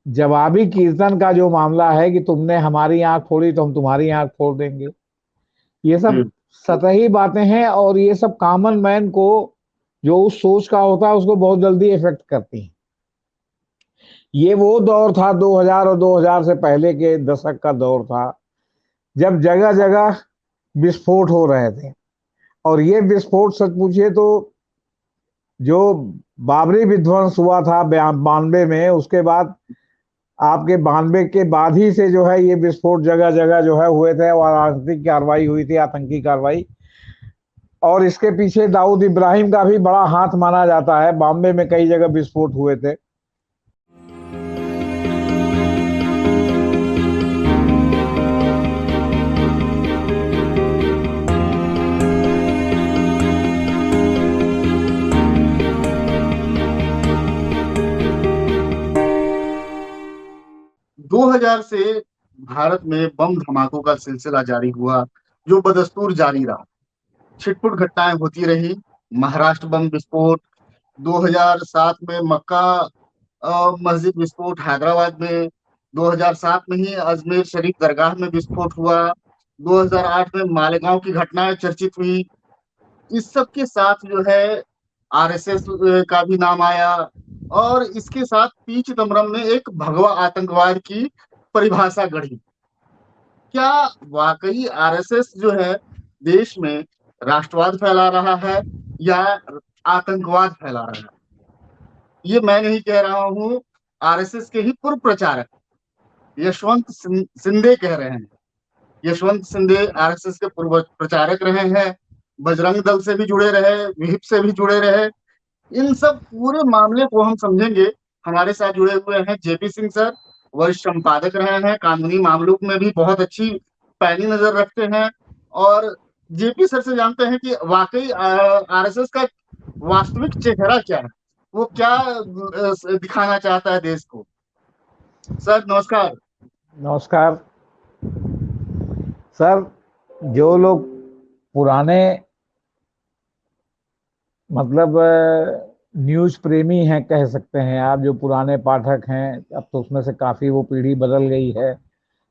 जवाबी कीर्तन का जो मामला है कि तुमने हमारी आंख फोड़ी तो हम तुम्हारी आंख फोड़ देंगे, ये सब जी। सतही बातें हैं और ये सब कॉमन मैन को, जो उस सोच का होता है, उसको बहुत जल्दी इफेक्ट करती हैं। ये वो दौर था 2000 और 2000 से पहले के दशक का दौर था, जब जगह जगह विस्फोट हो रहे थे। और ये विस्फोट सच पूछिए तो जो बाबरी विध्वंस हुआ था 92 में, उसके बाद आपके 92 के बाद ही से जो है ये विस्फोट जगह जगह जो है हुए थे और राजनीतिक कार्रवाई हुई थी, आतंकी कार्रवाई। और इसके पीछे दाऊद इब्राहिम का भी बड़ा हाथ माना जाता है। बॉम्बे में कई जगह विस्फोट हुए थे। 2000 से भारत में बम धमाकों का सिलसिला जारी हुआ, जो बदस्तूर जारी रहा। छिटपुट घटनाएं होती रही। महाराष्ट्र बम विस्फोट, 2007 में मक्का मस्जिद विस्फोट हैदराबाद में, 2007 में ही अजमेर शरीफ दरगाह में विस्फोट हुआ, 2008 में मालेगांव की घटनाएं चर्चित हुई। इस सब के साथ जो है आरएसएस का भी नाम आया, और इसके साथ पी चिदम्बरम ने एक भगवा आतंकवाद की परिभाषा गढ़ी। क्या वाकई आरएसएस जो है देश में राष्ट्रवाद फैला रहा है या आतंकवाद फैला रहा है? ये मैं नहीं कह रहा हूँ, आरएसएस के ही पूर्व प्रचारक यशवंत सिंधे कह रहे हैं। यशवंत सिंधे आरएसएस के पूर्व प्रचारक रहे हैं, बजरंग दल से भी जुड़े रहे, विहिप से भी जुड़े रहे। इन सब पूरे मामले को हम समझेंगे। हमारे साथ जुड़े हुए हैं जेपी सिंह सर, वरिष्ठ संपादक रहे हैं, कानूनी मामलों में भी बहुत अच्छी पैनी नजर रखते हैं। और जेपी सर से जानते हैं कि वाकई आरएसएस का वास्तविक चेहरा क्या है, वो क्या दिखाना चाहता है देश को। सर नमस्कार। नमस्कार सर। जो लोग पुराने, मतलब न्यूज प्रेमी हैं कह सकते हैं आप, जो पुराने पाठक हैं, अब तो उसमें से काफी वो पीढ़ी बदल गई है।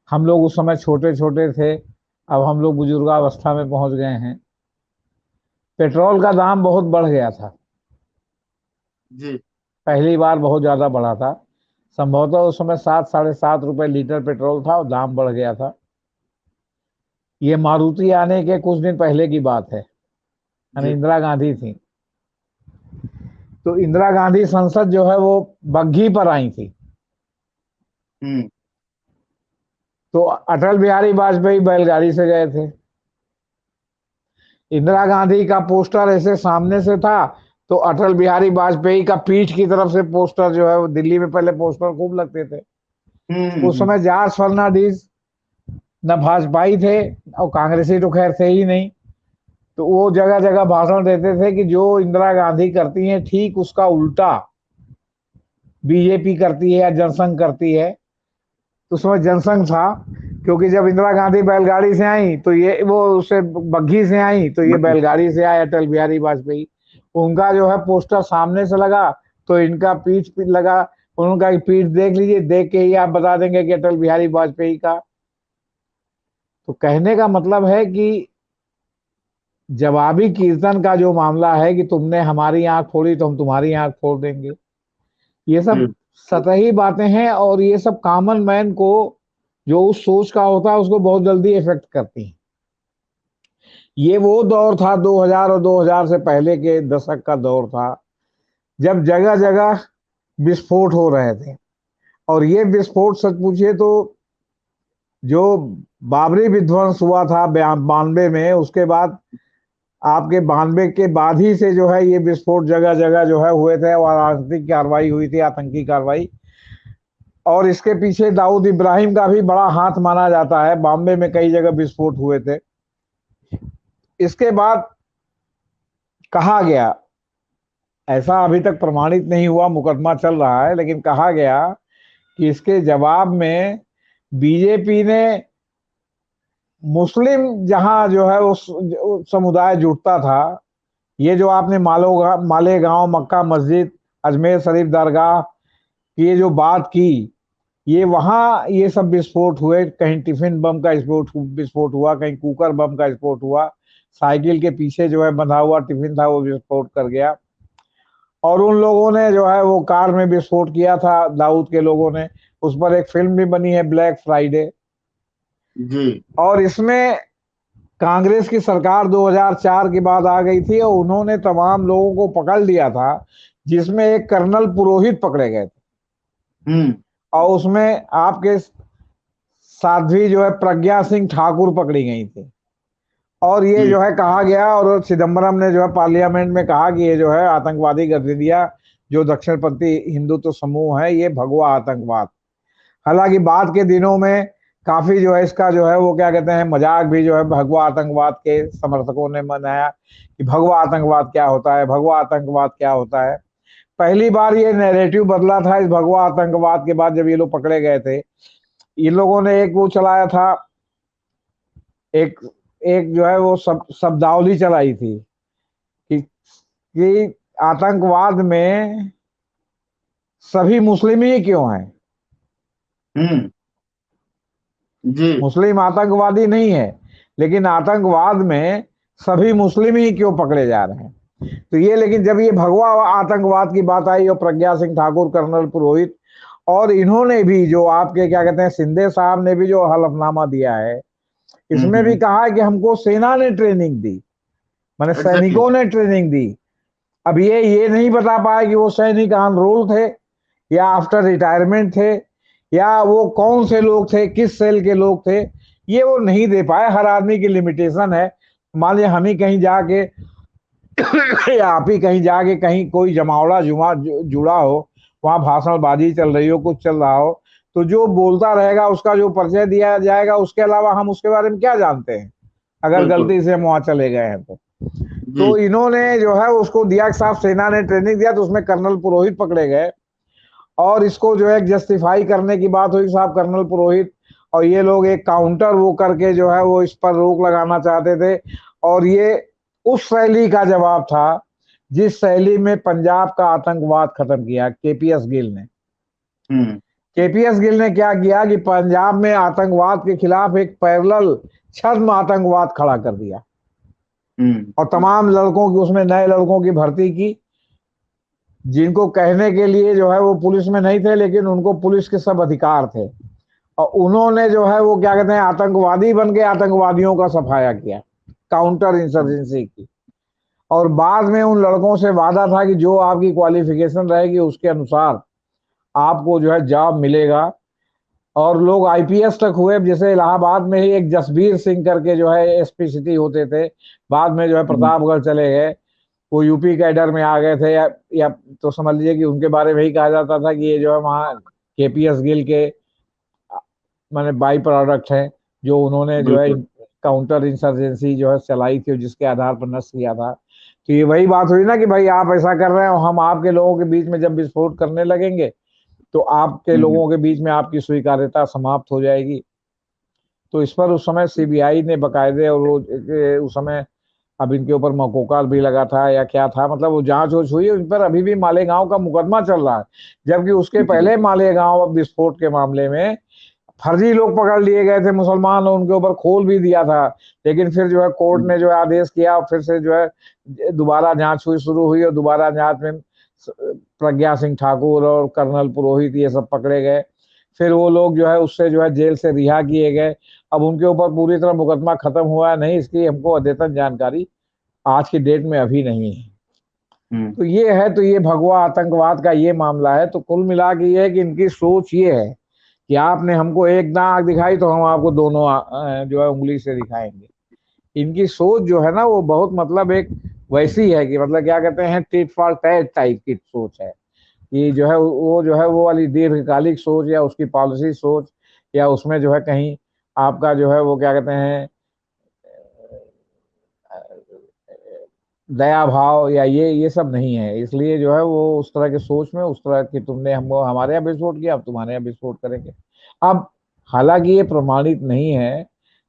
हम लोग उस समय छोटे छोटे थे, अब हम लोग बुजुर्गावस्था में पहुंच गए हैं। पेट्रोल का दाम बहुत बढ़ गया था। जी। पहली बार बहुत ज्यादा बढ़ा था। संभवतः उस समय 7 साढ़े 7 रुपए लीटर पेट्रोल था और दाम बढ़ गया था। ये मारुति आने के कुछ दिन पहले की बात है, यानी जी। इंदिरा गांधी थी। तो इंदिरा गांधी संसद जो है वो बग्घी पर आई थी। हम्म। तो अटल बिहारी वाजपेयी बैलगाड़ी से गए थे। इंदिरा गांधी का पोस्टर ऐसे सामने से था, तो अटल बिहारी वाजपेयी का पीठ की तरफ से पोस्टर जो है वो, दिल्ली में पहले पोस्टर खूब लगते थे। हम्म। उस समय जॉर्ज फर्नांडिस न भाजपाई थे और कांग्रेसी तो खैर थे ही नहीं। तो वो जगह जगह भाषण देते थे कि जो इंदिरा गांधी करती हैं ठीक उसका उल्टा बीजेपी करती है या जनसंघ करती है। तो उस समय जनसंघ था, क्योंकि जब इंदिरा गांधी बैलगाड़ी से आई तो ये वो उससे बग्घी से आई, तो ये हम्म। बैलगाड़ी से आए अटल बिहारी वाजपेयी। उनका जो है पोस्टर सामने से लगा, तो इनका पीठ लगा। उनका पीठ देख लीजिए, देख के ही आप बता देंगे कि अटल बिहारी वाजपेयी का। तो कहने का मतलब है कि जवाबी कीर्तन का जो मामला है कि तुमने हमारी आंख फोड़ी तो हम तुम्हारी आंख फोड़ देंगे, ये सब हम्म। सतही बातें हैं और ये सब कॉमन मैन को, जो उस सोच का होता है, उसको बहुत जल्दी इफेक्ट करती हैं। ये वो दौर था 2000 और 2000 से पहले के दशक का दौर था, जब जगह जगह विस्फोट हो रहे थे। और ये विस्फोट सच पूछिए तो जो बाबरी विध्वंस हुआ था 92 में, उसके बाद आपके 92 के बाद ही से जो है ये विस्फोट जगह जगह जो है हुए थे और राजनीतिक कार्रवाई हुई थी, आतंकी कार्रवाई। और इसके पीछे दाऊद इब्राहिम का भी बड़ा हाथ माना जाता है। बॉम्बे में कई जगह विस्फोट हुए थे। इसके बाद कहा गया, ऐसा अभी तक प्रमाणित नहीं हुआ, मुकदमा चल रहा है, लेकिन कहा गया कि इसके जवाब में बीजेपी ने मुस्लिम, जहां जो है उस समुदाय जुटता था, ये जो आपने मालेगांव, मक्का मस्जिद, अजमेर शरीफ दरगाह की ये जो बात की, ये वहां ये सब विस्फोट हुए, कहीं टिफिन बम का विस्फोट हुआ, कहीं कुकर बम का विस्फोट हुआ, साइकिल के पीछे जो है बंधा हुआ टिफिन था वो विस्फोट कर गया। और उन लोगों ने जो है वो कार में विस्फोट किया था, दाऊद के लोगों ने। उस पर एक फिल्म भी बनी है, ब्लैक फ्राइडे। जी। और इसमें कांग्रेस की सरकार 2004 के बाद आ गई थी और उन्होंने तमाम लोगों को पकड़ लिया था, जिसमें एक कर्नल पुरोहित पकड़े गए थे। हम्म। और उसमें आपके साध्वी जो है प्रज्ञा सिंह ठाकुर पकड़ी गई थी। और ये जी। जो है कहा गया, और चिदम्बरम ने जो है पार्लियामेंट में कहा कि ये जो है आतंकवादी गतिविधियां जो दक्षिणपंथी हिंदुत्व समूह है, ये भगवा आतंकवाद। हालांकि बाद के दिनों में काफी जो है इसका जो है वो क्या कहते हैं मजाक भी जो है भगवा आतंकवाद के समर्थकों ने मनाया कि भगवा आतंकवाद क्या होता है, भगवा आतंकवाद क्या होता है। पहली बार ये नैरेटिव बदला था इस भगवा आतंकवाद के बाद, जब ये लोग पकड़े गए थे। इन लोगों ने एक वो चलाया था, एक एक जो है वो शब्दावली चलाई थी कि आतंकवाद में सभी मुस्लिम ही क्यों हैं। हम्म। जी। मुस्लिम आतंकवादी नहीं है, लेकिन आतंकवाद में सभी मुस्लिम ही क्यों पकड़े जा रहे हैं। तो ये, लेकिन जब ये भगवा आतंकवाद की बात आई और प्रज्ञा सिंह ठाकुर, कर्नल पुरोहित, और इन्होंने भी जो आपके क्या कहते हैं सिंधे साहब ने भी जो हलफनामा दिया है, इसमें भी हम्म। कहा है कि हमको सेना ने ट्रेनिंग दी, माने एग्जैक्टली। सैनिकों ने ट्रेनिंग दी। अब ये नहीं बता पाए कि वो सैनिक ऑन रोल थे या आफ्टर रिटायरमेंट थे, या वो कौन से लोग थे, किस सेल के लोग थे, ये वो नहीं दे पाए। हर आदमी की लिमिटेशन है। मान लिया हम ही कहीं जाके या आप ही कहीं जाके कहीं कोई जमावड़ा जुड़ा हो, वहां भाषणबाजी चल रही हो, कुछ चल रहा हो, तो जो बोलता रहेगा उसका जो परिचय दिया जाएगा, उसके अलावा हम उसके बारे में क्या जानते हैं, अगर बिल्कुल। गलती से हम वहां चले गए हैं तो। जी। तो इन्होंने जो है उसको दिया कि साहब सेना ने ट्रेनिंग दिया, तो उसमें कर्नल पुरोहित पकड़े गए। और इसको जो है जस्टिफाई करने की बात हुई, साहब कर्नल पुरोहित और ये लोग एक काउंटर वो करके जो है वो इस पर रोक लगाना चाहते थे। और ये उस शैली का जवाब था जिस शैली में पंजाब का आतंकवाद खत्म किया केपीएस गिल ने। हम्म। केपीएस गिल ने क्या किया कि पंजाब में आतंकवाद के खिलाफ एक पैरेलल छद्म आतंकवाद खड़ा कर दिया, हम्म। और तमाम लड़कों की, उसमें नए लड़कों की भर्ती की, जिनको कहने के लिए जो है वो पुलिस में नहीं थे, लेकिन उनको पुलिस के सब अधिकार थे। और उन्होंने जो है वो क्या कहते हैं आतंकवादी बन के आतंकवादियों का सफाया किया, काउंटर इंसर्जेंसी की। और बाद में उन लड़कों से वादा था कि जो आपकी क्वालिफिकेशन रहेगी उसके अनुसार आपको जो है जॉब मिलेगा। और लोग आईपीएस तक हुए, जैसे इलाहाबाद में ही एक जसबीर सिंह करके जो है एसपी सिटी होते थे, बाद में जो है हम्म। प्रतापगढ़ चले गए, वो यूपी कैडर में आ गए थे, या तो समझ लीजिए कि उनके बारे में ही कहा जाता था कि ये जो है वहाँ केपीएस गिल के माने बाई प्रोडक्ट है, जो उन्होंने जो है बिल्कुल। काउंटर इंसर्जेंसी जो है चलाई थी, जिसके आधार पर नष्ट किया था। तो ये वही बात हुई ना कि भाई आप ऐसा कर रहे हो, हम आपके लोगों के बीच में जब विस्फोट करने लगेंगे तो आपके हम्म। लोगों के बीच में आपकी स्वीकार्यता समाप्त हो जाएगी। तो इस पर उस समय सीबीआई ने बकायदे, और वो उस समय अब इनके ऊपर मकोका भी लगा था या क्या था, मतलब वो जांच वोच हुई, उन पर अभी भी मालेगांव का मुकदमा चल रहा है। जबकि उसके जी। पहले मालेगांव विस्फोट के मामले में फर्जी लोग पकड़ लिए गए थे मुसलमान, और उनके ऊपर खोल भी दिया था। लेकिन फिर जो है कोर्ट ने जो है आदेश किया, और फिर से जो है दोबारा जांच हुई, शुरू हुई, और दोबारा जांच में प्रज्ञा सिंह ठाकुर और कर्नल पुरोहित ये सब पकड़े गए। फिर वो लोग जो है उससे जो है जेल से रिहा किए गए। अब उनके ऊपर पूरी तरह मुकदमा खत्म हुआ है नहीं, इसकी हमको अद्यतन जानकारी आज की डेट में अभी नहीं है। हम्म। तो ये है, तो ये भगवा आतंकवाद का ये मामला है। तो कुल मिला के ये है कि इनकी सोच ये है कि आपने हमको एक दांत दिखाई तो हम आपको दोनों जो है उंगली से दिखाएंगे। इनकी सोच जो है ना वो बहुत मतलब एक वैसी है कि मतलब क्या कहते हैं टिट फॉर टैट टाइप की सोच है। ये जो है वो जो है वो वाली दीर्घकालिक सोच या उसकी पॉलिसी सोच, या उसमें जो है कहीं आपका जो है वो क्या कहते हैं दया भाव या ये सब नहीं है। इसलिए जो है वो उस तरह की सोच में, उस तरह की तुमने हमको हमारे यहाँ विस्फोट किया, अब तुम्हारे यहाँ विस्फोट करेंगे। अब हालांकि ये प्रमाणित नहीं है,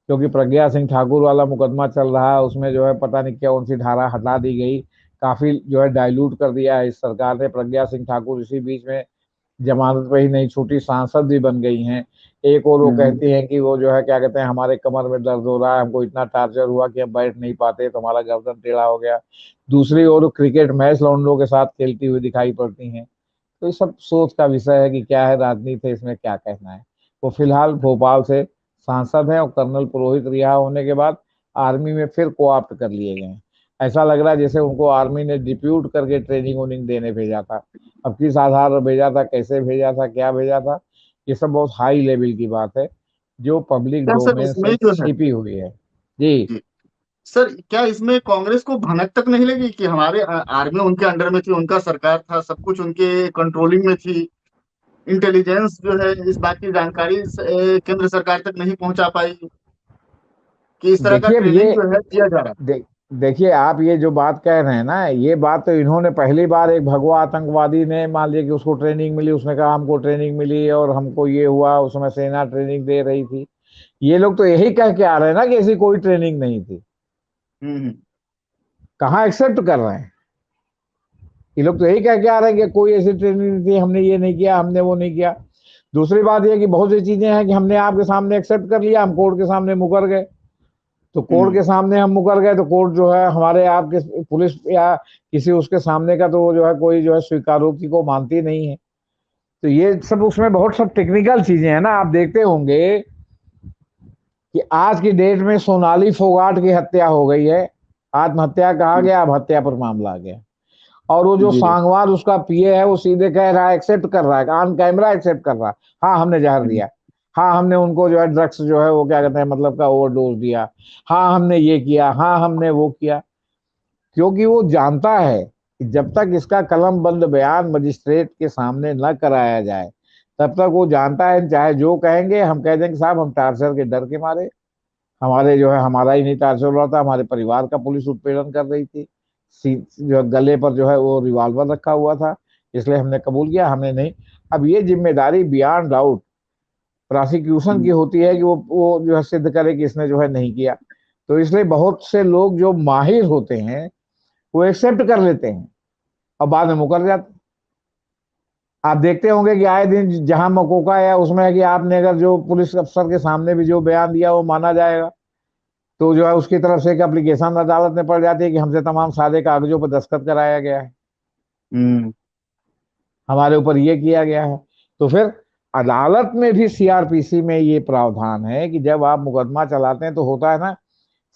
क्योंकि प्रज्ञा सिंह ठाकुर वाला मुकदमा चल रहा है, उसमें जो है पता नहीं कौन सी धारा हटा दी गई, काफी जो है डाइल्यूट कर दिया है इस सरकार ने। प्रज्ञा सिंह ठाकुर इसी बीच में जमानत पे ही नहीं छूटी, सांसद भी बन गई हैं। एक और वो हम्म। कहती हैं कि वो जो है क्या कहते हैं, हमारे कमर में दर्द हो रहा है, हमको इतना टार्चर हुआ कि हम बैठ नहीं पाते, तो हमारा गर्दन टेढ़ा हो गया। दूसरी ओर क्रिकेट मैच लौंडों के साथ खेलती हुई दिखाई पड़ती हैं। तो ये सब सोच का विषय है कि क्या है राजनीति है, इसमें क्या कहना है। वो फिलहाल भोपाल से सांसद हैं और कर्नल पुरोहित रिहा होने के बाद आर्मी में फिर को ऑप्ट कर लिए गए हैं। ऐसा लग रहा है जैसे उनको आर्मी ने डिप्यूट करके ट्रेनिंग वोनिंग देने भेजा था। अब किस आधार पर भेजा था, कैसे भेजा था, क्या भेजा था, ये सब बहुत हाई लेवल की बात है जो पब्लिक क्या सर डोमेन इसमें से जो है, छिपी हुई है। जी। जी सर, क्या इसमें कांग्रेस को भनक तक नहीं लगी कि हमारे आर्मी उनके अंडर में थी, उनका सरकार था, सब कुछ उनके कंट्रोलिंग में थी, इंटेलिजेंस जो है इस बात की जानकारी केंद्र सरकार तक नहीं पहुंचा पाई कि इस तरह का देखिए अब ट्रेनिंग ये जो है दिया जा रहा दे, देखिए आप ये जो बात कह रहे हैं ना, ये बात तो इन्होंने पहली बार, एक भगवा आतंकवादी ने मान लिया कि उसको ट्रेनिंग मिली, उसने कहा हमको ट्रेनिंग मिली और हमको ये हुआ, उसमें सेना ट्रेनिंग दे रही थी। ये लोग तो यही कह के आ रहे हैं ना कि ऐसी कोई ट्रेनिंग नहीं थी। है। कहाँ एक्सेप्ट कर रहे हैं? ये लोग तो यही कह के आ रहे हैं कि कोई ऐसी ट्रेनिंग नहीं थी, हमने ये नहीं किया, हमने वो नहीं किया। दूसरी बात यह कि बहुत सी चीजें हैं कि हमने आपके सामने एक्सेप्ट कर लिया, हम कोर्ट के सामने मुकर गए। तो कोर्ट के हम्म। सामने हम मुकर गए तो कोर्ट जो है हमारे आपके पुलिस या किसी उसके सामने का तो जो है कोई जो है स्वीकारोक्ति को मानती नहीं है। तो ये सब उसमें बहुत सब टेक्निकल चीजें हैं ना। आप देखते होंगे कि आज की डेट में सोनाली फोगाट की हत्या हो गई है, आत्महत्या कहा गया, अब हत्या पर मामला आ गया। और वो जो जी। सांगवान उसका पीए है वो सीधे कह रहा है, एक्सेप्ट कर रहा है, ऑन कैमरा एक्सेप्ट कर रहा है, हाँ हमने जहर दिया, हाँ हमने उनको जो है ड्रग्स जो है वो क्या कहते हैं मतलब का ओवरडोज दिया, हाँ हमने ये किया, हाँ हमने वो किया। क्योंकि वो जानता है कि जब तक इसका कलम बंद बयान मजिस्ट्रेट के सामने न कराया जाए, तब तक वो जानता है चाहे जो कहेंगे हम कह देंगे साहब हम टार्चर के डर के मारे, हमारे जो है हमारा ही नहीं टार्चर हो रहा था, हमारे परिवार का पुलिस उत्पीड़न कर रही थी, जो गले पर जो है वो रिवॉल्वर रखा हुआ था, इसलिए हमने कबूल किया, हमने नहीं। अब ये जिम्मेदारी बियॉन्ड डाउट प्रोसिक्यूशन की होती है कि वो जो है सिद्ध करे कि इसने जो है नहीं किया। तो इसलिए बहुत से लोग जो माहिर होते हैं वो एक्सेप्ट कर लेते हैं और बाद में मुकर जाते हैं। आप देखते होंगे कि आए दिन जहां मकोका है उसमें है कि आपने अगर जो पुलिस अफसर के सामने भी जो बयान दिया वो माना जाएगा, तो जो है उसकी तरफ से एक एप्लीकेशन अदालत में पड़ जाती है कि हमसे तमाम सादे कागजों पर दस्तखत कराया गया है, हम्म। हमारे ऊपर ये किया गया है। तो फिर अदालत में भी सीआरपीसी में ये प्रावधान है कि जब आप मुकदमा चलाते हैं तो होता है ना,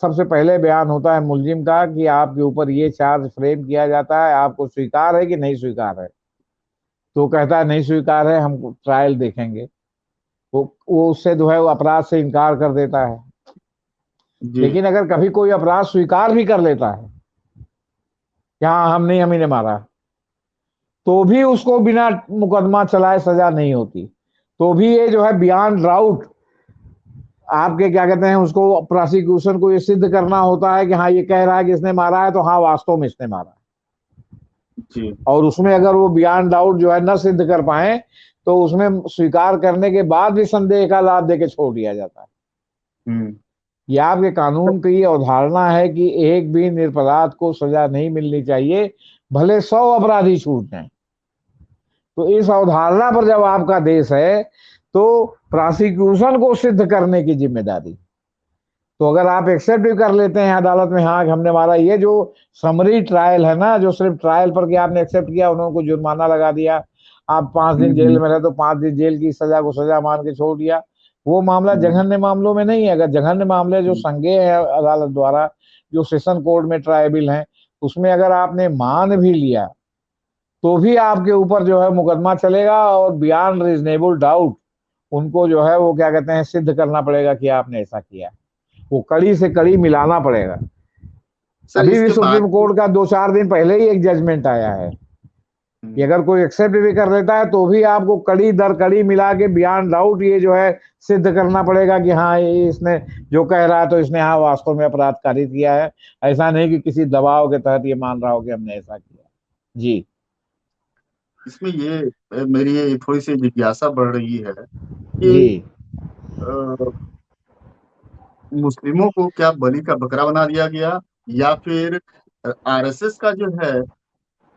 सबसे पहले बयान होता है मुलजिम का कि आपके ऊपर ये चार्ज फ्रेम किया जाता है, आपको स्वीकार है कि नहीं स्वीकार है। तो कहता है नहीं स्वीकार है, हम ट्रायल देखेंगे। वो उससे जो है वो अपराध से इनकार कर देता है। जी। लेकिन अगर कभी कोई अपराध स्वीकार भी कर लेता है कि हाँ हम नहीं, हम ही ने मारा, तो भी उसको बिना मुकदमा चलाए सजा नहीं होती। तो भी ये जो है बियॉन्ड डाउट आपके क्या कहते हैं उसको प्रोसिक्यूशन को ये सिद्ध करना होता है कि हाँ ये कह रहा है कि इसने मारा है, तो हाँ वास्तव में इसने मारा है। जी। और उसमें अगर वो बियॉन्ड डाउट जो है न सिद्ध कर पाए तो उसमें स्वीकार करने के बाद भी संदेह का लाभ देके छोड़ दिया जाता है। हम्म। यह आपके कानून की अवधारणा है कि एक भी निरपराध को सजा नहीं मिलनी चाहिए, भले 100 अपराधी छूट जाएं। तो इस अवधारणा पर जब आपका देश है तो प्रोसिक्यूशन को सिद्ध करने की जिम्मेदारी, तो अगर आप एक्सेप्ट भी कर लेते हैं अदालत में हाँ हमने मारा, ये जो समरी ट्रायल है ना, जो सिर्फ ट्रायल पर कि आपने एक्सेप्ट किया, उन्होंने जुर्माना लगा दिया, आप 5 दिन जेल हम्म। में रहे तो 5 दिन जेल की सजा को सजा मान के छोड़ दिया। वो मामला हम्म। जघन्य मामलों में नहीं है। अगर जघन्य मामले जो संज्ञेय है अदालत द्वारा, जो सेशन कोर्ट में ट्रायबल है, उसमें अगर आपने मान भी लिया तो भी आपके ऊपर जो है मुकदमा चलेगा और बियॉन्ड रीजनेबल डाउट उनको जो है वो क्या कहते हैं सिद्ध करना पड़ेगा कि आपने ऐसा किया। वो कड़ी से कड़ी मिलाना पड़ेगा। सर अभी भी इसके बाद, सुप्रीम कोर्ट का 2-4 दिन पहले ही एक जजमेंट आया है कि हम्म, अगर कोई एक्सेप्ट भी कर लेता है तो भी आपको कड़ी दर कड़ी मिला के बियॉन्ड डाउट ये जो है सिद्ध करना पड़ेगा कि हाँ ये इसने जो कह रहा है तो इसने हाँ वास्तव में अपराध कारित किया है। ऐसा नहीं कि किसी दबाव के तहत ये मान रहा हो कि हमने ऐसा किया। जी। इसमें ये मेरी ये थोड़ी सी जिज्ञासा बढ़ रही है जी। कि अ, मुस्लिमों को क्या बलि का बकरा बना दिया गया, या फिर आरएसएस का जो है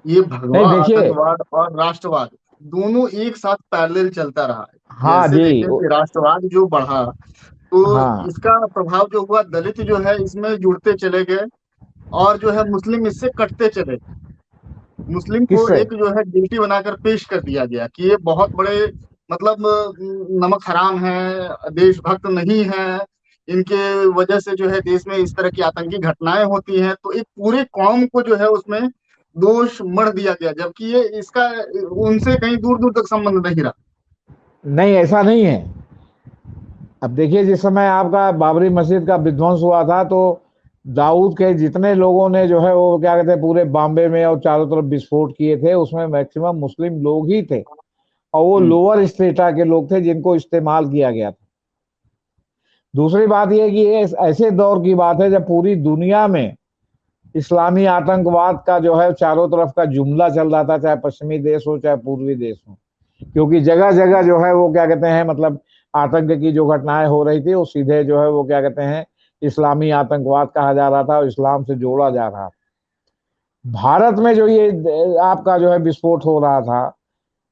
ये नहीं भगवा देखिए, आतंकवाद और राष्ट्रवाद दोनों एक साथ पैरेलल चलता रहा है। हाँ जैसे जी। देखें कि राष्ट्रवाद जो बढ़ा, तो हाँ। इसका प्रभाव जो हुआ, दलित जो है इसमें जुड़ते चले गए, और जो है मुस्लिम इससे कटते चले गए। मुस्लिम को किससे? एक जो है गिल्टी बनाकर पेश कर दिया गया कि ये बहुत बड़े, मतलब नमक हराम है, देशभक्त नहीं है, इनके वजह से जो है देश में इस तरह की आतंकी घटनाएं होती हैं। तो एक पूरे कौम को जो है उसमें दोष मढ़ दिया गया, जबकि ये इसका उनसे कहीं दूर दूर तक संबंध नहीं रहा। नहीं, ऐसा नहीं है। अब देखिए, जिस समय आपका बाबरी मस्जिद का विध्वंस हुआ था, तो दाऊद के जितने लोगों ने जो है वो क्या कहते हैं पूरे बॉम्बे में और चारों तरफ विस्फोट किए थे, उसमें मैक्सिमम मुस्लिम लोग ही थे, और वो हम्म। लोअर स्टेटा के लोग थे जिनको इस्तेमाल किया गया था। दूसरी बात यह कि ये ऐसे दौर की बात है जब पूरी दुनिया में इस्लामी आतंकवाद का जो है चारों तरफ का जुमला चल रहा था, चाहे पश्चिमी देश हो चाहे पूर्वी देश हो। क्योंकि जगह जगह जो है वो क्या कहते हैं मतलब आतंक की जो घटनाएं हो रही थी, वो सीधे जो है वो क्या कहते हैं इस्लामी आतंकवाद कहा जा रहा था और इस्लाम से जोड़ा जा रहा था। भारत में जो ये आपका जो है विस्फोट हो रहा था,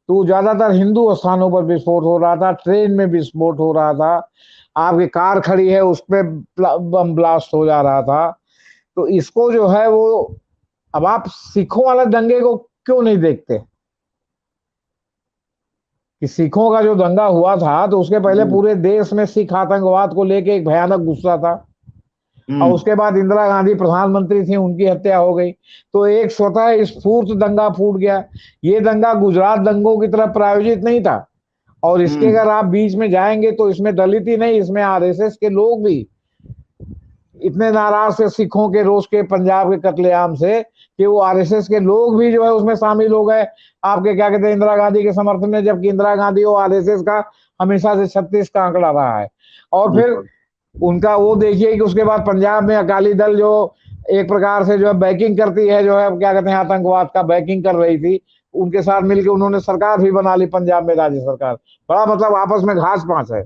तो ज्यादातर हिंदू स्थानों पर विस्फोट हो रहा था, ट्रेन में विस्फोट हो रहा था, आपकी कार खड़ी है उस पर बम ब्लास्ट हो जा रहा था। तो इसको जो है वो, अब आप सिखों वाले दंगे को क्यों नहीं देखते कि सिखों का जो दंगा हुआ था तो उसके पहले जी। पूरे देश में सिख आतंकवाद को लेके एक भयानक गुस्सा था, और हम्म। उसके बाद इंदिरा गांधी प्रधानमंत्री थी, उनकी हत्या हो गई, तो एक स्वतः स्फूर्त दंगा फूट गया। ये दंगा गुजरात दंगों की तरफ प्रायोजित नहीं था। और इसके हम्म। अगर आप बीच में जाएंगे तो इसमें दलित ही नहीं, इसमें आरएसएस के लोग भी इतने नाराज थे सिखों के रोष के पंजाब के कत्लेआम से, कि वो आरएसएस के लोग भी जो है उसमें शामिल हो गए आपके क्या कहते हैं इंदिरा गांधी के समर्थन में, जबकि इंदिरा गांधी और आरएसएस का हमेशा से 36 का आंकड़ा रहा है। और फिर बिल्कुल। उनका वो देखिए कि उसके बाद पंजाब में अकाली दल जो एक प्रकार से जो है बैकिंग करती है, जो है क्या कहते हैं आतंकवाद का बैकिंग कर रही थी, उनके साथ मिलकर उन्होंने सरकार भी बना ली पंजाब में, राज्य सरकार। बड़ा मतलब आपस में घास पांच है।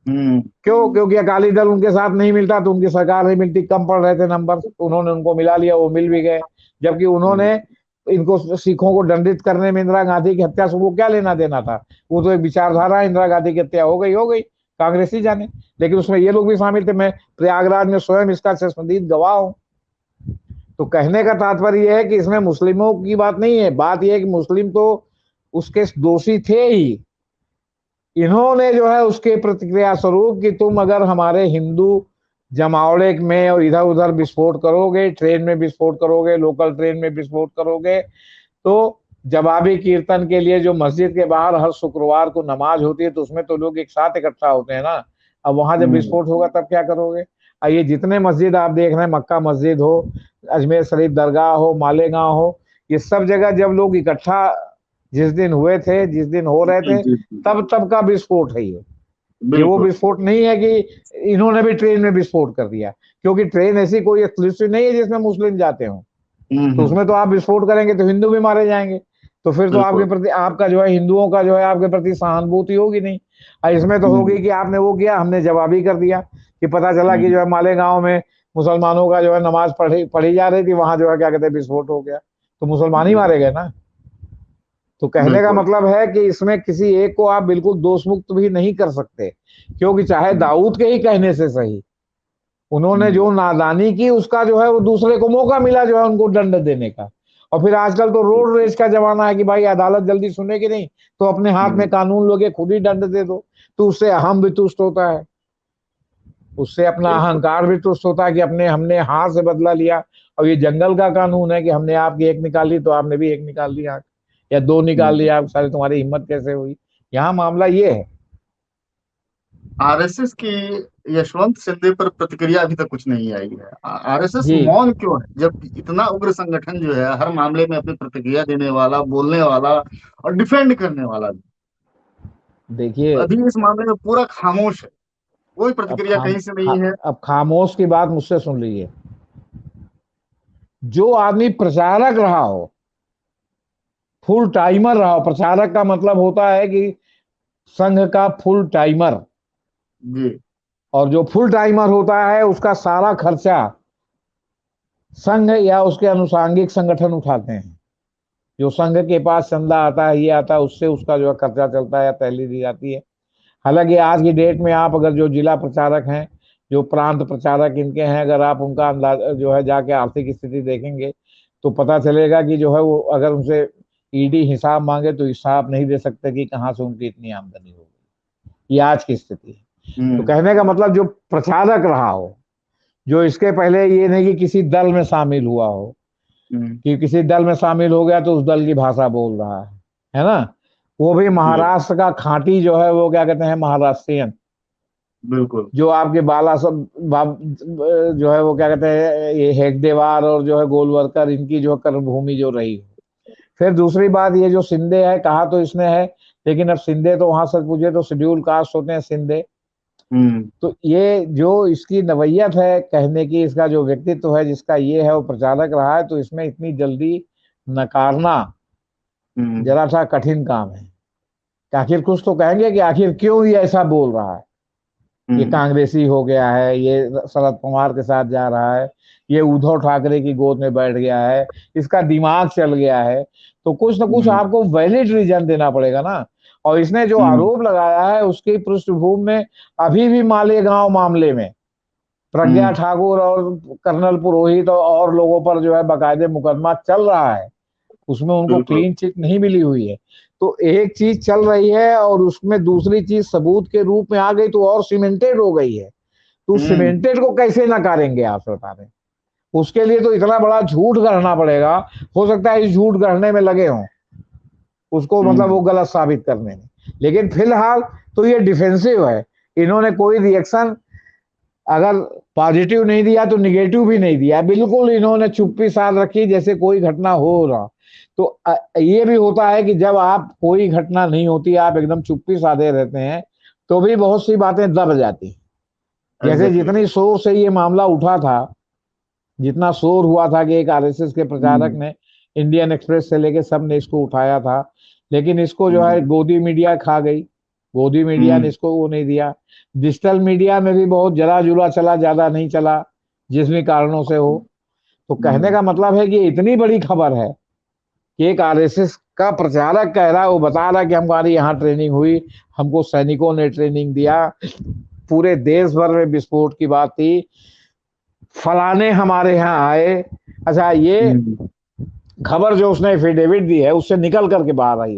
हम्म। क्यों? क्योंकि अकाली दल उनके साथ नहीं मिलता तो उनकी सरकार नहीं मिलती, कम पड़ रहे थे नंबर, तो उन्होंने उनको मिला लिया, वो मिल भी गए। जबकि उन्होंने इनको सिखों को दंडित करने में इंदिरा गांधी की हत्या से वो क्या लेना देना था? वो तो एक विचारधारा, इंदिरा गांधी की हत्या हो गई, कांग्रेस ही जाने। लेकिन उसमें ये लोग भी शामिल थे, मैं प्रयागराज में स्वयं इसका संदिग्ध गवाह हूं। तो कहने का तात्पर्य यह है कि इसमें मुस्लिमों की बात नहीं है, बात यह है कि मुस्लिम तो उसके दोषी थे ही। इन्होंने जो है उसके प्रतिक्रिया स्वरूप कि तुम अगर हमारे हिंदू जमावड़े में और इधर उधर विस्फोट करोगे, ट्रेन में विस्फोट करोगे, लोकल ट्रेन में विस्फोट करोगे, तो जवाबी कीर्तन के लिए जो मस्जिद के बाहर हर शुक्रवार को नमाज होती है, तो उसमें तो लोग एक साथ इकट्ठा होते हैं ना। अब वहां जब हम्म। विस्फोट होगा तब क्या करोगे? और ये जितने मस्जिद आप देख रहे हैं, मक्का मस्जिद हो, अजमेर शरीफ दरगाह हो, मालेगांव हो, ये सब जगह जब लोग इकट्ठा जिस दिन हुए थे, जिस दिन हो रहे जी थे, जी जी। तब तब का विस्फोट है ये वो बिल्कुल। विस्फोट नहीं है कि इन्होंने भी ट्रेन में विस्फोट कर दिया। क्योंकि ट्रेन ऐसी कोई एक्सक्लूसिव नहीं है जिसमें मुस्लिम जाते हो, तो हम्म। उसमें तो आप विस्फोट करेंगे तो हिंदू भी मारे जाएंगे। तो फिर तो आपके बिल्कुल। प्रति आपका जो है हिंदुओं का जो है आपके प्रति सहानुभूति होगी नहीं। और इसमें तो होगी हम्म। कि आपने वो किया, हमने जवाबी कर दिया, कि पता चला कि हम्म। जो है मालेगांव में मुसलमानों का जो है नमाज पढ़ी जा रही थी, वहां जो है क्या कहते हैं विस्फोट हो गया, तो मुसलमान ही जी। मारे गए ना। तो कहने का बिल्कुल। मतलब है कि इसमें किसी एक को आप बिल्कुल दोष मुक्त भी नहीं कर सकते। क्योंकि चाहे हम्म। दाऊद के ही कहने से सही, उन्होंने हम्म। जो नादानी की उसका जो है वो दूसरे को मौका मिला जो है उनको दंड देने का। और फिर आजकल तो रोड रेज का जमाना है कि भाई अदालत जल्दी सुनेगी नहीं, तो अपने हाथ में हम्म। कानून लोगे, खुद ही दंड दे दो। तो उससे अहम भी तुष्ट होता है, उससे अपना बिल्कुल। अहंकार भी तुष्ट होता है कि अपने हमने हाथ से बदला लिया। और ये जंगल का कानून है कि हमने आपकी एक निकाली तो आपने भी एक निकाल ली आंख, या दो निकाल लिया आप, सारे तुम्हारी हिम्मत कैसे हुई? यहाँ मामला ये है। आरएसएस की यशवंत सिंधे पर प्रतिक्रिया अभी तक कुछ नहीं आई है। आरएसएस जी मौन क्यों है, जब इतना उग्र संगठन जो है हर मामले में अपनी प्रतिक्रिया देने वाला, बोलने वाला और डिफेंड करने वाला, देखिए, अभी इस मामले में पूरा खामोश है। कोई अब प्रतिक्रिया कहीं से नहीं है। अब खामोश की बात मुझसे सुन लीजिए। जो आदमी प्रचारक रहा हो, फुल टाइमर रहा हो, प्रचारक का मतलब होता है कि संघ का फुल टाइमर, जी। और जो फुल टाइमर होता है उसका सारा खर्चा संघ या उसके अनुसांगिक संगठन उठाते हैं। जो संघ के पास चंदा आता है, ये आता है, उससे उसका जो है खर्चा चलता है या तैली दी जाती है। हालांकि आज की डेट में आप अगर जो जिला प्रचारक हैं, जो प्रांत प्रचारक इनके हैं, अगर आप उनका अंदाज जो है जाके आर्थिक स्थिति देखेंगे तो पता चलेगा कि जो है वो अगर उनसे ईडी हिसाब मांगे तो हिसाब नहीं दे सकते कि कहाँ से उनकी इतनी आमदनी हो गई। ये आज की स्थिति है। तो कहने का मतलब जो प्रचारक रहा हो, जो इसके पहले ये नहीं कि किसी दल में शामिल हुआ हो, कि किसी दल में शामिल हो गया तो उस दल की भाषा बोल रहा है ना, वो भी महाराष्ट्र का खांटी जो है वो क्या कहते हैं महाराष्ट्रियन, बिल्कुल। जो आपके बाला सब जो है वो क्या कहते हैं ये हेगडेवार और जो है गोलवरकर, इनकी जो कर्मभूमि जो रही। फिर दूसरी बात ये जो सिंधे है, कहा तो इसने है, लेकिन अब सिंधे तो वहां सच पूछे तो शेड्यूल कास्ट होते हैं सिंधे। तो ये जो इसकी नवैयत है कहने की, इसका जो व्यक्तित्व है जिसका ये है वो प्रचारक रहा है, तो इसमें इतनी जल्दी नकारना जरा सा कठिन काम है। आखिर कुछ तो कहेंगे कि आखिर क्यों ये ऐसा बोल रहा है, ये कांग्रेसी हो गया है, ये शरद पवार के साथ जा रहा है, ये उद्धव ठाकरे की गोद में बैठ गया है, इसका दिमाग चल गया है, तो कुछ ना कुछ आपको वैलिड रीजन देना पड़ेगा ना। और इसने जो आरोप लगाया है उसकी पृष्ठभूमि में अभी भी मालेगांव मामले में प्रज्ञा ठाकुर और कर्नल पुरोहित और लोगों पर जो है बाकायदे मुकदमा चल रहा है, उसमें उनको क्लीन चिट नहीं मिली हुई है। तो एक चीज चल रही है और उसमें दूसरी चीज सबूत के रूप में आ गई तो और सीमेंटेड हो गई है। तो सीमेंटेड को कैसे नकारेंगे आप बता रहे? उसके लिए तो इतना बड़ा झूठ गढ़ना पड़ेगा, हो सकता है इस झूठ गढ़ने में लगे हों उसको, मतलब वो गलत साबित करने में। लेकिन फिलहाल तो ये डिफेंसिव है, इन्होंने कोई रिएक्शन अगर पॉजिटिव नहीं दिया तो निगेटिव भी नहीं दिया, बिल्कुल इन्होंने चुप्पी साध रखी जैसे कोई घटना हो रहा। तो ये भी होता है कि जब आप कोई घटना नहीं होती, आप एकदम चुप्पी साधे रहते हैं तो भी बहुत सी बातें दब जाती। जैसे जितनी शोर से ये मामला उठा था, जितना शोर हुआ था कि एक आरएसएस के प्रचारक ने इंडियन एक्सप्रेस से लेके सब ने इसको उठाया था, लेकिन इसको जो है गोदी मीडिया खा गई, गोदी मीडिया ने इसको वो नहीं दिया। डिजिटल मीडिया में भी बहुत जला जुला चला, ज्यादा नहीं चला, जिस भी कारणों से हो। तो कहने का मतलब है कि इतनी बड़ी खबर है कि एक आरएसएस का प्रचारक कह रहा है, वो बता रहा है कि हमारी यहाँ ट्रेनिंग हुई, हमको सैनिकों ने ट्रेनिंग दिया, पूरे देश भर में विस्फोट की बात थी, फलाने हमारे यहाँ आए। अच्छा, ये खबर जो उसने एफिडेविट दी है उससे निकल करके बाहर आई।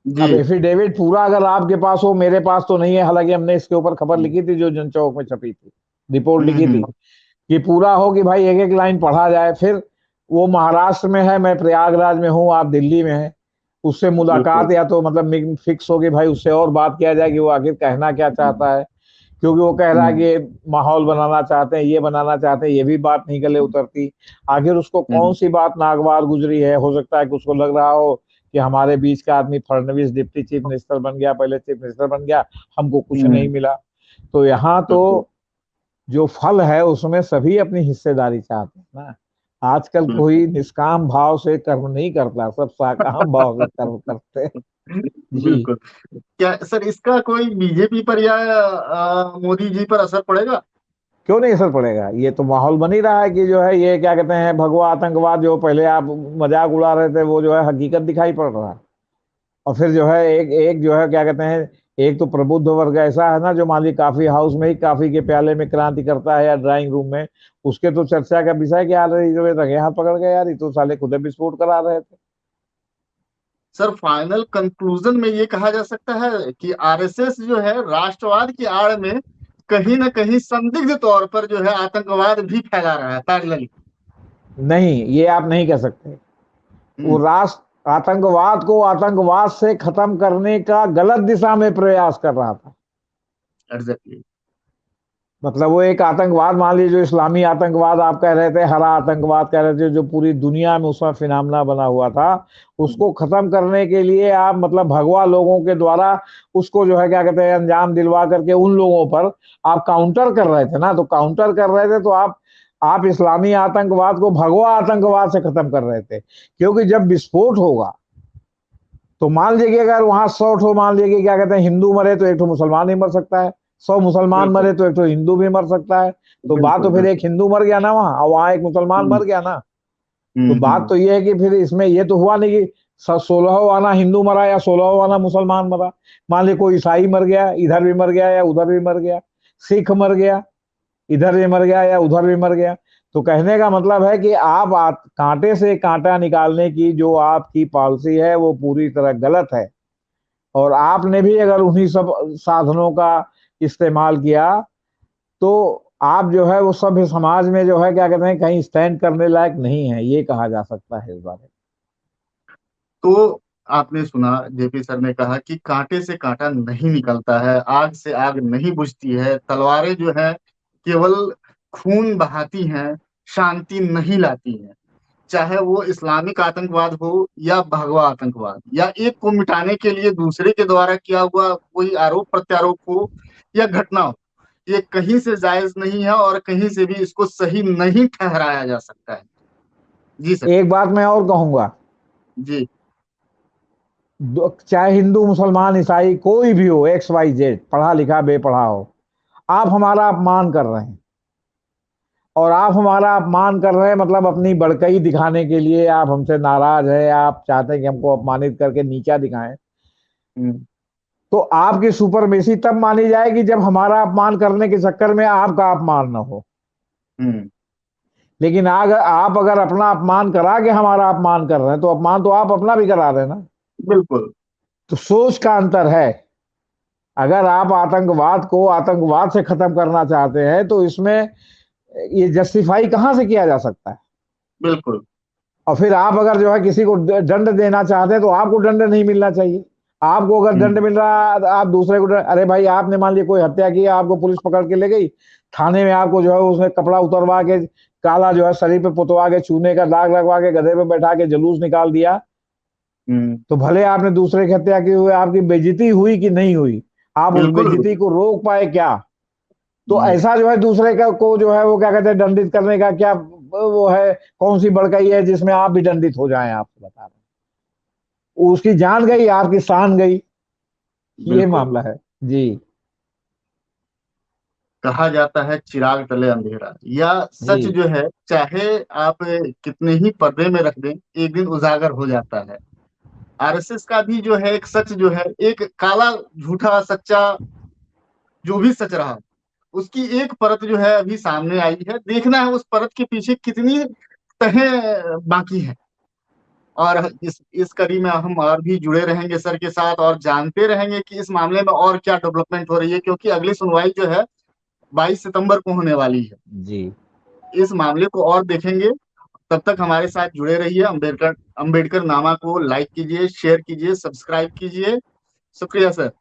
अब एफिडेविट पूरा अगर आपके पास हो, मेरे पास तो नहीं है, हालांकि हमने इसके ऊपर खबर लिखी थी जो जनचौक में छपी थी, रिपोर्ट लिखी थी कि पूरा हो कि भाई एक एक लाइन पढ़ा जाए। फिर वो महाराष्ट्र में है, मैं प्रयागराज में हूँ, आप दिल्ली में हैं, उससे मुलाकात या तो मतलब फिक्स हो कि भाई उससे और बात किया जाए कि वो आखिर कहना क्या चाहता है, क्योंकि वो कह रहा है कि माहौल बनाना चाहते हैं, ये बनाना चाहते हैं, ये भी बात नहीं गले उतरती। आखिर उसको कौन सी बात नागवार गुजरी है? हो सकता है कि उसको लग रहा हो कि हमारे बीच का आदमी फडणवीस डिप्टी चीफ मिनिस्टर बन गया, पहले चीफ मिनिस्टर बन गया, हमको कुछ नहीं मिला। तो यहाँ तो जो फल है उसमें सभी अपनी हिस्सेदारी चाहते हैं ना। आजकल कोई निष्काम भाव से कर्म नहीं करता, सब साकाम भाव से कर्म करते हैं जी। बिल्कुल। क्या सर इसका कोई बीजेपी पर या मोदी जी पर असर पड़ेगा? क्यों नहीं असर पड़ेगा? ये तो माहौल बन ही रहा है कि जो है ये क्या कहते हैं भगवा आतंकवाद, जो पहले आप मजाक उड़ा रहे थे वो जो है हकीकत दिखाई पड़ रहा है। और फिर जो है एक एक जो है क्या कहते हैं, एक तो प्रबुद्ध वर्ग ऐसा है ना जो मान ली कॉफी हाउस में ही कॉफी के प्याले में क्रांति करता है या ड्राइंग रूम में, उसके तो चर्चा का विषय क्या रही, जो रंगे हाथ पकड़ गए यार, ये तो साले खुद विस्फोट करा रहे थे। सर फाइनल कंक्लूजन में ये कहा जा सकता है कि आरएसएस जो है राष्ट्रवाद की आड़ में कहीं ना कहीं संदिग्ध तौर पर जो है आतंकवाद भी फैला रहा है पैरेलली। नहीं, ये आप नहीं कह सकते। वो राष्ट्र आतंकवाद को आतंकवाद से खत्म करने का गलत दिशा में प्रयास कर रहा था। एग्जैक्टली। मतलब वो एक आतंकवाद, मान लीजिए जो इस्लामी आतंकवाद आप कह रहे थे, हरा आतंकवाद कह रहे थे, जो पूरी दुनिया में उसमें फिनामिना बना हुआ था, उसको खत्म करने के लिए आप मतलब भगवा लोगों के द्वारा उसको जो है क्या कहते हैं अंजाम दिलवा करके उन लोगों पर आप काउंटर कर रहे थे ना। तो काउंटर कर रहे थे तो आप इस्लामी आतंकवाद को भगवा आतंकवाद से खत्म कर रहे थे। क्योंकि जब विस्फोट होगा तो मान लीजिए अगर वहां 100 मान लीजिए क्या कहते हैं हिंदू मरे तो एक तो मुसलमान ही मर सकता है, 100 मुसलमान मरे तो एक तो हिंदू भी मर सकता है। तो बात तो फिर एक हिंदू मर गया ना वहां, और वहां एक मुसलमान मर गया ना। तो बात तो ये है कि फिर इसमें ये तो हुआ नहीं कि 16 आना हिंदू मरा या 16 आना मुसलमान मरा। मान ली कोई ईसाई मर गया, इधर भी मर गया या उधर भी मर गया, सिख मर गया, इधर भी मर गया या उधर भी मर गया। तो कहने का मतलब है कि आप कांटे से कांटा निकालने की जो आपकी पॉलिसी है वो पूरी तरह गलत है। और आपने भी अगर उन्हीं सब साधनों का इस्तेमाल किया तो आप जो है वो सभ्य समाज में जो है क्या कहते हैं कहीं स्टैंड करने लायक नहीं है, ये कहा जा सकता है इस बारे में। तो आपने सुना जेपी सर ने कहा कि कांटे से कांटा नहीं निकलता है, आग से आग नहीं बुझती है, तलवारें जो है केवल खून बहाती हैं, शांति नहीं लाती हैं। चाहे वो इस्लामिक आतंकवाद हो या भगवा आतंकवाद, या एक को मिटाने के लिए दूसरे के द्वारा किया हुआ कोई आरोप प्रत्यारोप हो या घटना हो, ये कहीं से जायज नहीं है और कहीं से भी इसको सही नहीं ठहराया जा सकता है। जी सर। एक बात मैं और कहूंगा, जी। चाहे हिंदू मुसलमान ईसाई कोई भी हो, एक्स वाई जेड, पढ़ा लिखा बेपढ़ा हो, आप हमारा अपमान कर रहे हैं। और आप हमारा अपमान कर रहे हैं मतलब अपनी बड़कई दिखाने के लिए आप हमसे नाराज है, आप चाहते हैं कि हमको अपमानित करके नीचा दिखाएं। हम्म। तो आपकी सुपरमेसी तब मानी जाएगी जब हमारा अपमान करने के चक्कर में आपका अपमान न हो। हम्म। लेकिन आप अगर अपना अपमान करा के हमारा अपमान कर रहे हैं तो अपमान तो आप अपना भी करा रहे हैं ना। बिल्कुल। तो सोच का अंतर है। अगर आप आतंकवाद को आतंकवाद से खत्म करना चाहते हैं तो इसमें ये जस्टिफाई कहां से किया जा सकता है। बिल्कुल। और फिर आप अगर जो है किसी को दंड देना चाहते हैं तो आपको दंड नहीं मिलना चाहिए। आपको अगर दंड हम्म। मिल रहा है आप दूसरे को अरे भाई आपने मान लिया कोई हत्या की, आपको पुलिस पकड़ के ले गई थाने में, आपको जो है उसने कपड़ा उतरवा के काला जो है शरीर पे पुतवा के चूने का दाग लगवा के गधे पे बैठा के जुलूस निकाल दिया, हम्म। तो भले आपने दूसरे की हत्या की हुई, आपकी बेइज्जती हुई कि नहीं हुई, आप उस बिल्कुल हुई। बेइज्जती को रोक पाए क्या? तो हम्म। ऐसा जो है दूसरे का को जो है वो क्या कहते हैं दंडित करने का क्या वो है, कौन सी बड़काई है जिसमें आप भी दंडित हो जाएं? आपको बता रहे हैं उसकी जान गई आपकी शान गई, ये बिल्कुल। मामला है। जी। कहा जाता है चिराग तले अंधेरा, या सच जी। जो है चाहे आप कितने ही पर्दे में रख दें एक दिन उजागर हो जाता है। आरएसएस का भी जो है एक सच जो है, एक काला झूठा सच्चा जो भी सच रहा, उसकी एक परत जो है अभी सामने आई है। देखना है उस परत के पीछे कितनी तहें बाकी है। और इस कड़ी में हम और भी जुड़े रहेंगे सर के साथ और जानते रहेंगे कि इस मामले में और क्या डेवलपमेंट हो रही है, क्योंकि अगली सुनवाई जो है 22 सितंबर को होने वाली है। जी। इस मामले को और देखेंगे। तब तक हमारे साथ जुड़े रहिए। अम्बेडकर अम्बेडकर नामा को लाइक कीजिए, शेयर कीजिए, सब्सक्राइब कीजिए। शुक्रिया सर।